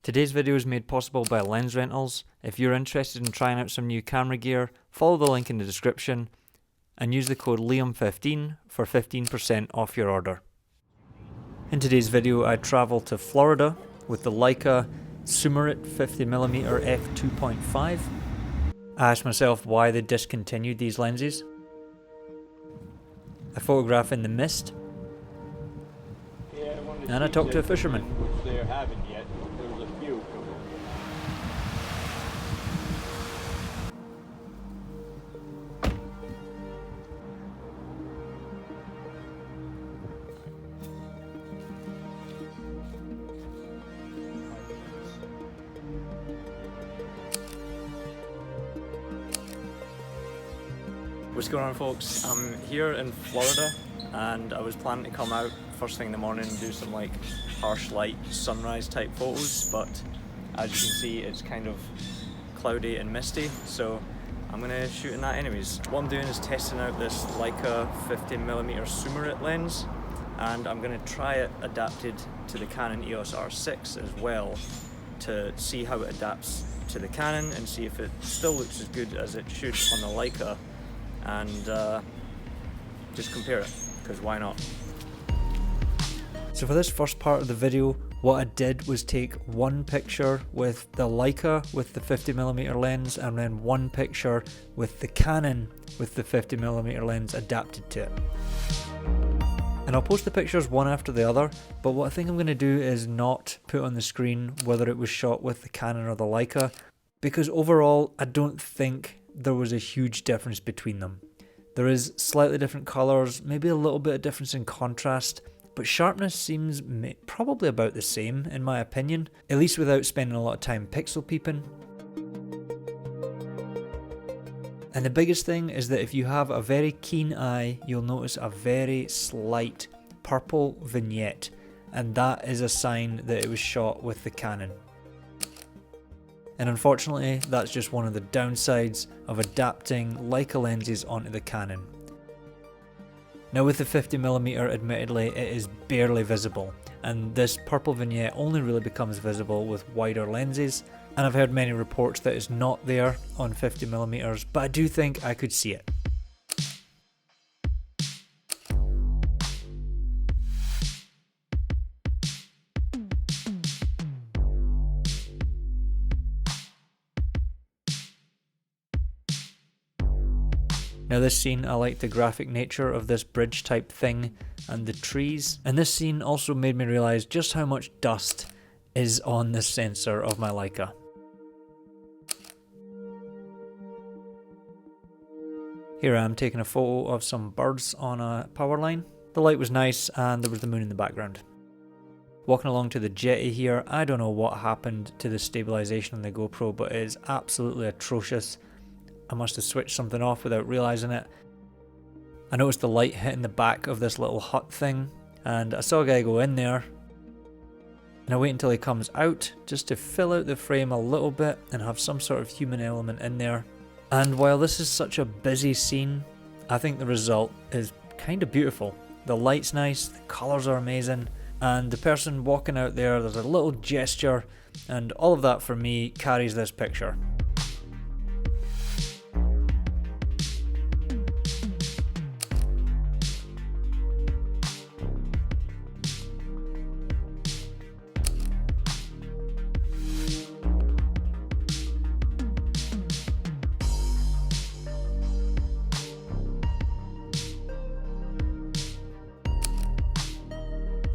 Today's video is made possible by Lens Rentals. If you're interested in trying out some new camera gear, follow the link in the description and use the code LIAM15 for 15% off your order. In today's video I travel to Florida with the Leica Summit 50mm f2.5. I asked myself why they discontinued these lenses. I photograph in the mist, and I talked to a fisherman. Which they haven't yet. There was a few. What's going on, folks? I'm here in Florida and I was planning to come out first thing in the morning and do some like harsh light sunrise type photos, but as you can see it's kind of cloudy and misty, so I'm gonna shoot in that anyways. What I'm doing is testing out this Leica 50mm Summit lens, and I'm gonna try it adapted to the Canon EOS R6 as well to see how it adapts to the Canon and see if it still looks as good as it should on the Leica, and just compare it, because why not? So for this first part of the video, what I did was take one picture with the Leica with the 50mm lens and then one picture with the Canon with the 50mm lens adapted to it. And I'll post the pictures one after the other, but what I think I'm going to do is not put on the screen whether it was shot with the Canon or the Leica, because overall I don't think there was a huge difference between them. There is slightly different colours, maybe a little bit of difference in contrast, but sharpness seems probably about the same in my opinion, at least without spending a lot of time pixel peeping. And the biggest thing is that if you have a very keen eye, you'll notice a very slight purple vignette, and that is a sign that it was shot with the Canon. And unfortunately, that's just one of the downsides of adapting Leica lenses onto the Canon. Now with the 50mm, admittedly, it is barely visible, and this purple vignette only really becomes visible with wider lenses, and I've heard many reports that it's not there on 50mm, but I do think I could see it. Now this scene, I like the graphic nature of this bridge type thing and the trees, and this scene also made me realise just how much dust is on this sensor of my Leica. Here I am taking a photo of some birds on a power line. The light was nice and there was the moon in the background. Walking along to the jetty here, I don't know what happened to the stabilisation on the GoPro, but it is absolutely atrocious. I must have switched something off without realising it. I noticed the light hitting the back of this little hut thing, and I saw a guy go in there, and I wait until he comes out just to fill out the frame a little bit and have some sort of human element in there. And while this is such a busy scene, I think the result is kind of beautiful. The light's nice, the colours are amazing, and the person walking out there, there's a little gesture, and all of that for me carries this picture.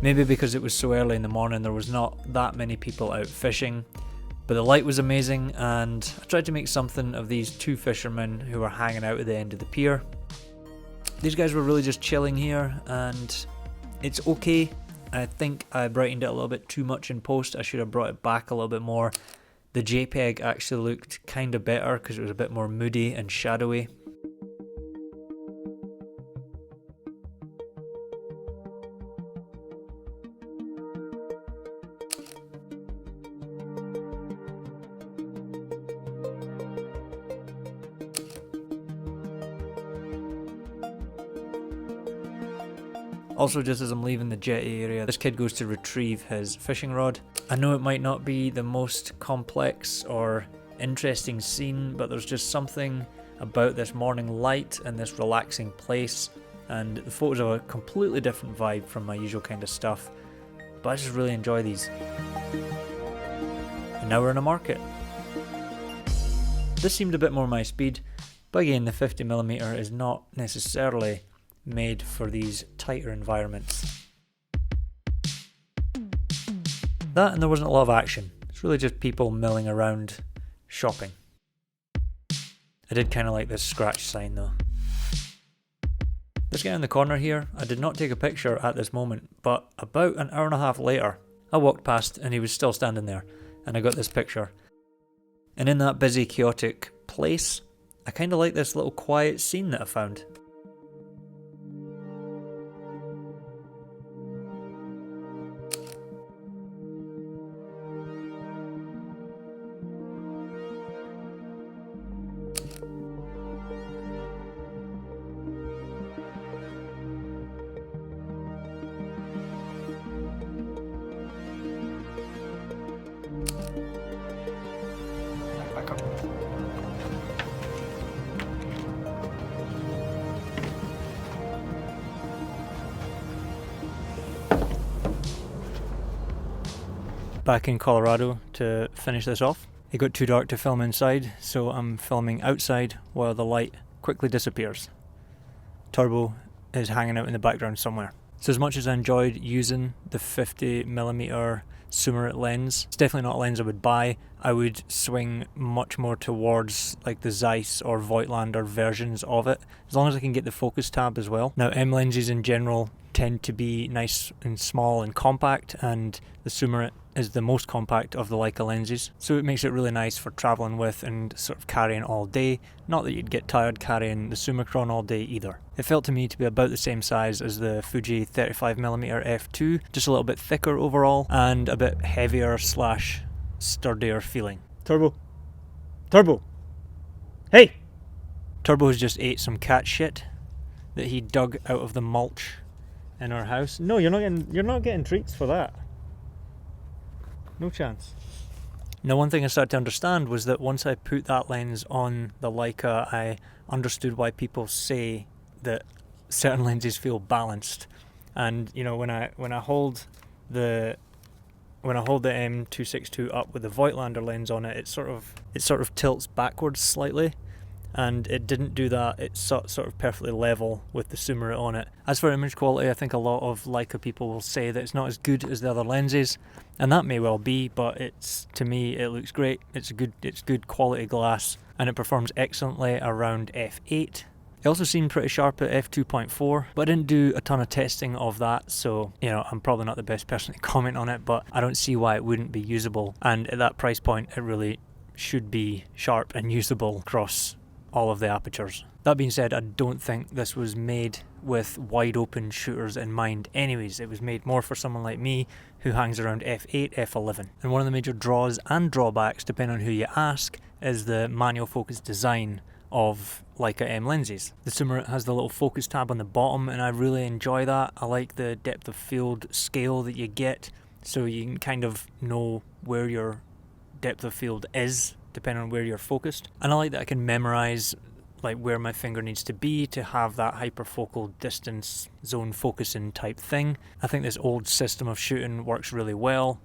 Maybe because it was so early in the morning there was not that many people out fishing, but the light was amazing, and I tried to make something of these two fishermen who were hanging out at the end of the pier. These guys were really just chilling here, and it's okay. I think I brightened it a little bit too much in post. I should have brought it back a little bit more. The JPEG actually looked kind of better because it was a bit more moody and shadowy. Also, just as I'm leaving the jetty area, this kid goes to retrieve his fishing rod. I know it might not be the most complex or interesting scene, but there's just something about this morning light and this relaxing place, and the photos have a completely different vibe from my usual kind of stuff, but I just really enjoy these. And now we're in a market. This seemed a bit more my speed, but again, the 50mm is not necessarily made for these tighter environments. That, and there wasn't a lot of action. It's really just people milling around shopping. I did kind of like this scratch sign though. This guy in the corner here, I did not take a picture at this moment, but about an hour and a half later, I walked past and he was still standing there, and I got this picture. And in that busy, chaotic place, I kind of like this little quiet scene that I found. Back in Colorado to finish this off. It got too dark to film inside, so I'm filming outside while the light quickly disappears. Turbo is hanging out in the background somewhere. So as much as I enjoyed using the 50mm Summit lens, it's definitely not a lens I would buy. I would swing much more towards like the Zeiss or Voigtlander versions of it, as long as I can get the focus tab as well. Now M lenses in general tend to be nice and small and compact, and the Summit is the most compact of the Leica lenses, so it makes it really nice for travelling with and sort of carrying all day. Not that you'd get tired carrying the Summicron all day either. It felt to me to be about the same size as the Fuji 35mm f2, just a little bit thicker overall and a bit heavier slash sturdier feeling. Turbo! Turbo! Hey! Turbo has just ate some cat shit that he dug out of the mulch in our house. No, you're not getting treats for that. No chance. Now, one thing I started to understand was that once I put that lens on the Leica, I understood why people say that certain lenses feel balanced. And you know, when I hold the M262 up with the Voigtlander lens on it, it sort of tilts backwards slightly. And it didn't do that. It's sort of perfectly level with the Summit on it. As for image quality, I think a lot of Leica people will say that it's not as good as the other lenses, and that may well be, but to me it looks great. It's good quality glass, and it performs excellently around f8. It also seemed pretty sharp at f2.4, but I didn't do a ton of testing of that, so you know, I'm probably not the best person to comment on it, but I don't see why it wouldn't be usable. And at that price point, it really should be sharp and usable across all of the apertures. That being said, I don't think this was made with wide open shooters in mind anyways. It was made more for someone like me who hangs around f8, f11. And one of the major draws and drawbacks, depending on who you ask, is the manual focus design of Leica M lenses. The Summit has the little focus tab on the bottom, and I really enjoy that. I like the depth of field scale that you get, so you can kind of know where your depth of field is depending on where you're focused. And I like that I can memorize like where my finger needs to be to have that hyperfocal distance zone focusing type thing. I think this old system of shooting works really well,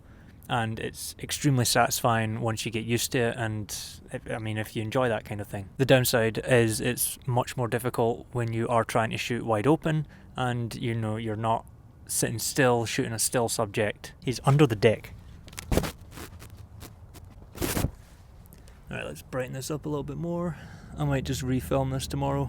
and it's extremely satisfying once you get used to it, and if you enjoy that kind of thing. The downside is it's much more difficult when you are trying to shoot wide open and you know you're not sitting still shooting a still subject. He's under the deck. Alright, let's brighten this up a little bit more. I might just refilm this tomorrow.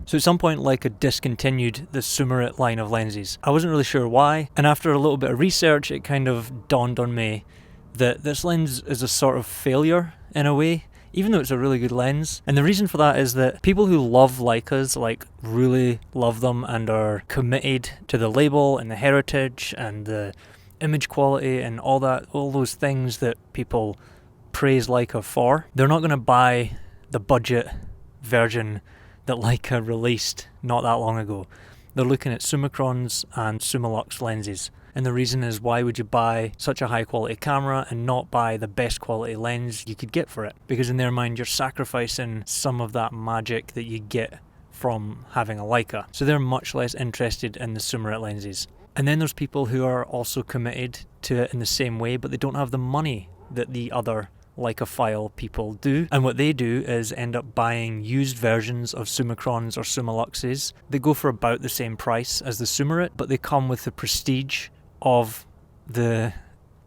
So at some point Leica discontinued the Summit line of lenses. I wasn't really sure why, and after a little bit of research it kind of dawned on me that this lens is a sort of failure in a way, even though it's a really good lens. And the reason for that is that people who love Leicas, like really love them and are committed to the label and the heritage and the image quality and all those things that people praise Leica for, they're not going to buy the budget version that Leica released not that long ago. They're looking at Summicrons and Summilux lenses. And the reason is, why would you buy such a high quality camera and not buy the best quality lens you could get for it? Because in their mind, you're sacrificing some of that magic that you get from having a Leica. So they're much less interested in the Summarit lenses. And then there's people who are also committed to it in the same way, but they don't have the money that the other Leica-phile people do. And what they do is end up buying used versions of Summicrons or Summiluxes. They go for about the same price as the Summarit, but they come with the prestige of the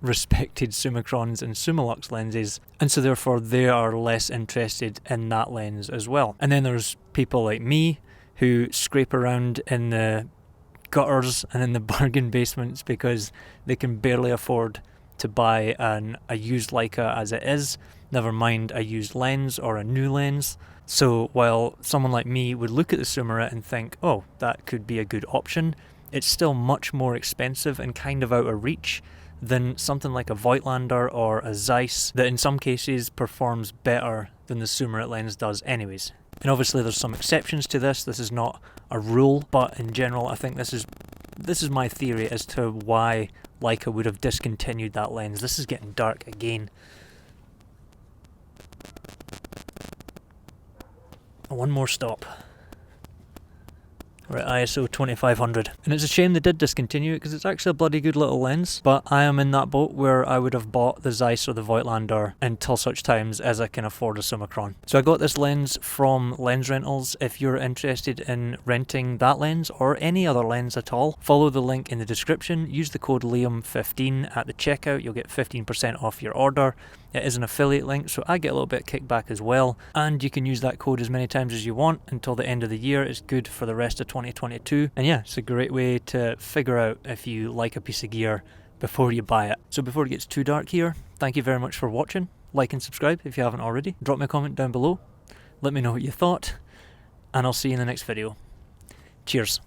respected Summicrons and Summilux lenses, and so therefore they are less interested in that lens as well. And then there's people like me who scrape around in the gutters and in the bargain basements because they can barely afford to buy a used Leica as it is, never mind a used lens or a new lens. So while someone like me would look at the Summarit and think, oh, that could be a good option, it's still much more expensive and kind of out of reach than something like a Voigtlander or a Zeiss that in some cases performs better than the Summarit lens does anyways. And obviously there's some exceptions to this. This is not a rule, but in general I think this is my theory as to why Leica would have discontinued that lens. This is getting dark again. One more stop. We're at ISO 2500. And it's a shame they did discontinue it because it's actually a bloody good little lens, but I am in that boat where I would have bought the Zeiss or the Voigtlander until such times as I can afford a Summicron. So I got this lens from Lens Rentals. If you're interested in renting that lens or any other lens at all, follow the link in the description. Use the code Liam15 at the checkout. You'll get 15% off your order. It is an affiliate link, so I get a little bit of kickback as well. And you can use that code as many times as you want until the end of the year. It's good for the rest of 2022. And yeah, it's a great way to figure out if you like a piece of gear before you buy it. So before it gets too dark here, thank you very much for watching. Like and subscribe if you haven't already. Drop me a comment down below. Let me know what you thought. And I'll see you in the next video. Cheers.